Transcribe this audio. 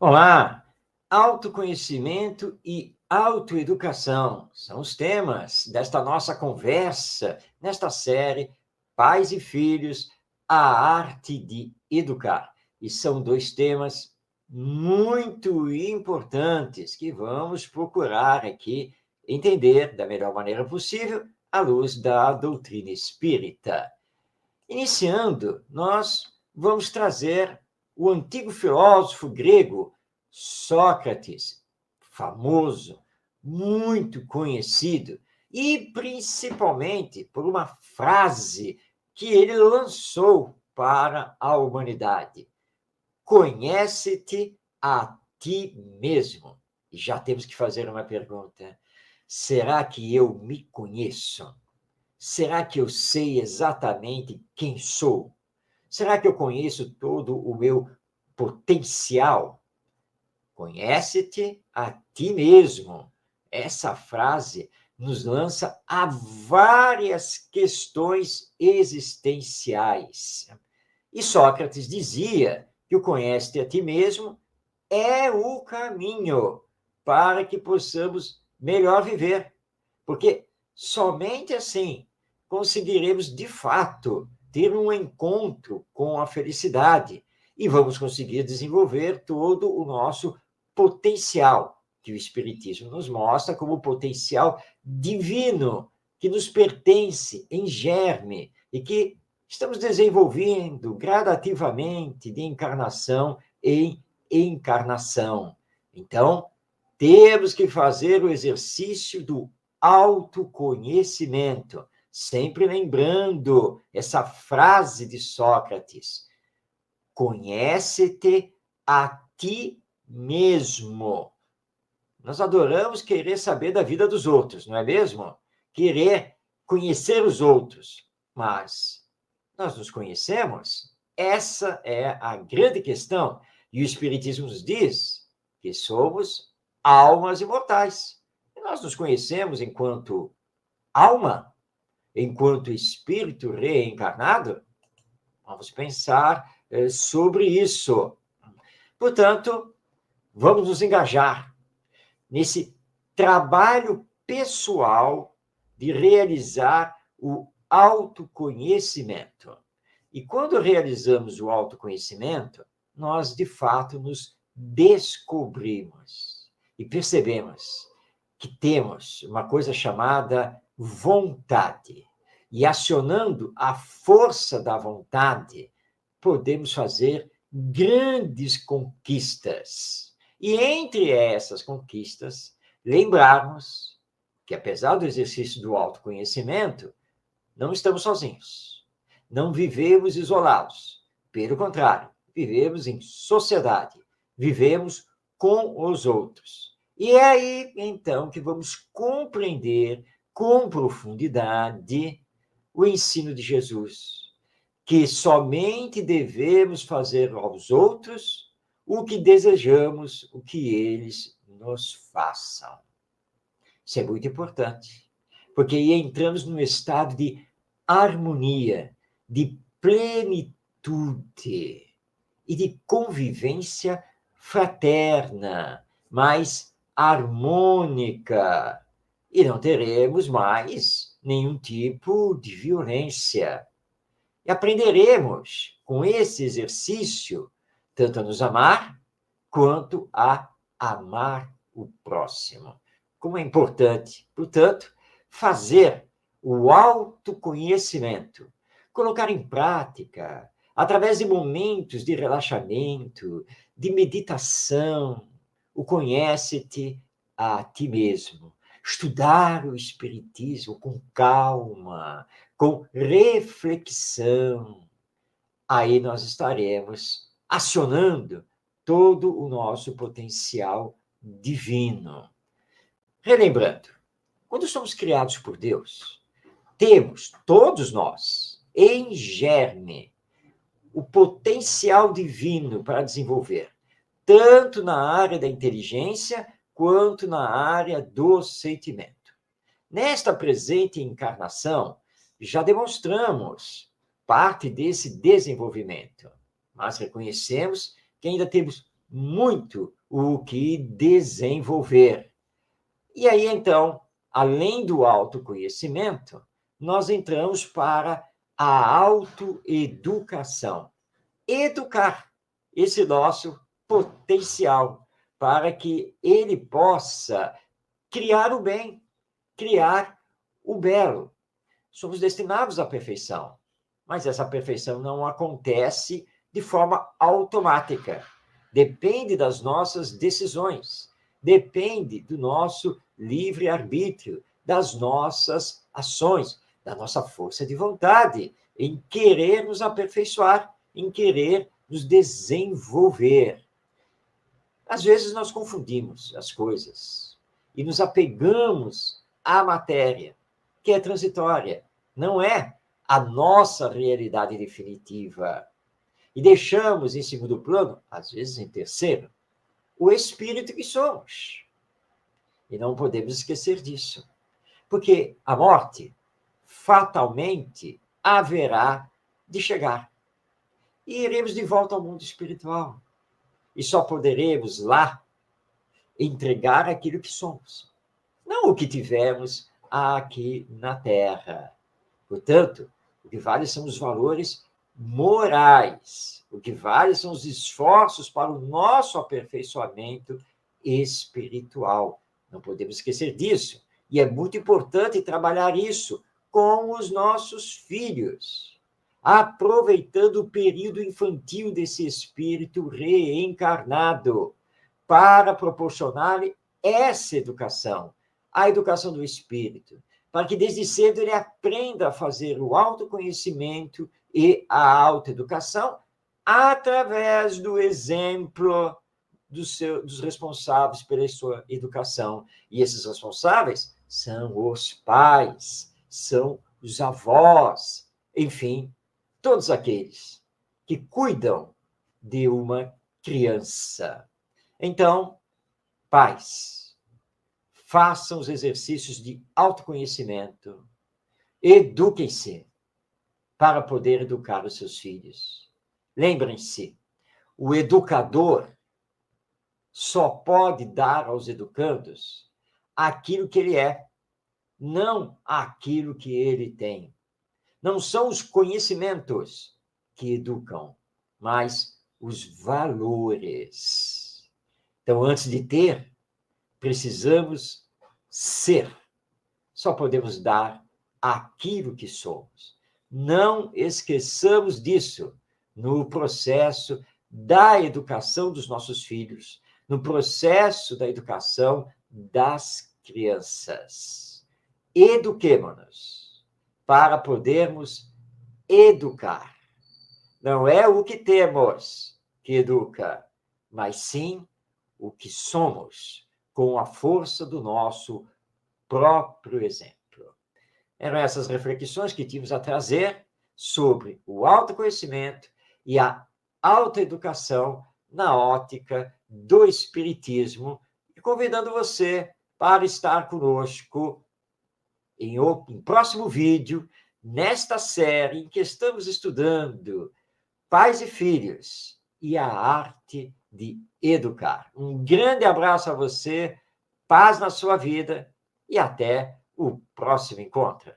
Olá! Autoconhecimento e autoeducação são os temas desta nossa conversa, nesta série Pais e Filhos, a arte de educar. E são dois temas muito importantes que vamos procurar aqui entender da melhor maneira possível à luz da doutrina espírita. Iniciando, nós vamos trazer o antigo filósofo grego Sócrates, famoso, muito conhecido, e principalmente por uma frase que ele lançou para a humanidade: conhece-te a ti mesmo. E já temos que fazer uma pergunta: será que eu me conheço? Será que eu sei exatamente quem sou? Será que eu conheço todo o meu potencial? Conhece-te a ti mesmo. Essa frase nos lança a várias questões existenciais. E Sócrates dizia que o conhece-te a ti mesmo é o caminho para que possamos melhor viver. Porque somente assim conseguiremos, de fato, ter um encontro com a felicidade e vamos conseguir desenvolver todo o nosso potencial, que o Espiritismo nos mostra como potencial divino, que nos pertence em germe e que estamos desenvolvendo gradativamente de encarnação em encarnação. Então, temos que fazer o exercício do autoconhecimento, sempre lembrando essa frase de Sócrates: conhece-te a ti mesmo. Nós adoramos querer saber da vida dos outros, não é mesmo? Querer conhecer os outros, mas nós nos conhecemos? Essa é a grande questão. E o Espiritismo nos diz que somos almas imortais. E nós nos conhecemos enquanto alma, enquanto espírito reencarnado? Vamos pensar sobre isso. Portanto, vamos nos engajar nesse trabalho pessoal de realizar o autoconhecimento. E quando realizamos o autoconhecimento, nós de fato nos descobrimos e percebemos que temos uma coisa chamada vontade. E acionando a força da vontade, podemos fazer grandes conquistas. E entre essas conquistas, lembrarmos que, apesar do exercício do autoconhecimento, não estamos sozinhos. Não vivemos isolados. Pelo contrário, vivemos em sociedade. Vivemos com os outros. E é aí, então, que vamos compreender com profundidade o ensino de Jesus, que somente devemos fazer aos outros o que desejamos o que eles nos façam. Isso é muito importante, porque aí entramos num estado de harmonia, de plenitude e de convivência fraterna, mais harmônica. E não teremos mais nenhum tipo de violência. E aprenderemos com esse exercício tanto a nos amar quanto a amar o próximo. Como é importante, portanto, fazer o autoconhecimento, colocar em prática, através de momentos de relaxamento, de meditação, o conhece-te a ti mesmo. Estudar o Espiritismo com calma, com reflexão. Aí nós estaremos acionando todo o nosso potencial divino. Relembrando, quando somos criados por Deus, temos, todos nós, em germe, o potencial divino para desenvolver, tanto na área da inteligência quanto na área do sentimento. Nesta presente encarnação, já demonstramos parte desse desenvolvimento, mas reconhecemos que ainda temos muito o que desenvolver. E aí, então, além do autoconhecimento, nós entramos para a autoeducação. Educar esse nosso potencial para que ele possa criar o bem, criar o belo. Somos destinados à perfeição, mas essa perfeição não acontece de forma automática. Depende das nossas decisões, depende do nosso livre-arbítrio, das nossas ações, da nossa força de vontade em querer nos aperfeiçoar, em querer nos desenvolver. Às vezes nós confundimos as coisas e nos apegamos à matéria, que é transitória, não é a nossa realidade definitiva. E deixamos em segundo plano, às vezes em terceiro, o espírito que somos. E não podemos esquecer disso. Porque a morte fatalmente haverá de chegar. E iremos de volta ao mundo espiritual. E só poderemos lá entregar aquilo que somos, não o que tivemos aqui na Terra. Portanto, o que vale são os valores morais, o que vale são os esforços para o nosso aperfeiçoamento espiritual. Não podemos esquecer disso. E é muito importante trabalhar isso com os nossos filhos, aproveitando o período infantil desse espírito reencarnado, para proporcionar essa educação, a educação do espírito, para que desde cedo ele aprenda a fazer o autoconhecimento e a autoeducação através do exemplo dos responsáveis pela sua educação. E esses responsáveis são os pais, são os avós, enfim, todos aqueles que cuidam de uma criança. Então, pais, façam os exercícios de autoconhecimento, eduquem-se para poder educar os seus filhos. Lembrem-se, o educador só pode dar aos educandos aquilo que ele é, não aquilo que ele tem. Não são os conhecimentos que educam, mas os valores. Então, antes de ter, precisamos ser. Só podemos dar aquilo que somos. Não esqueçamos disso no processo da educação dos nossos filhos, no processo da educação das crianças. Eduquemo-nos para podermos educar. Não é o que temos que educa, mas sim o que somos, com a força do nosso próprio exemplo. Eram essas reflexões que tínhamos a trazer sobre o autoconhecimento e a autoeducação na ótica do Espiritismo, e convidando você para estar conosco em próximo vídeo, nesta série em que estamos estudando Pais e Filhos e a arte de educar. Um grande abraço a você, paz na sua vida e até o próximo encontro.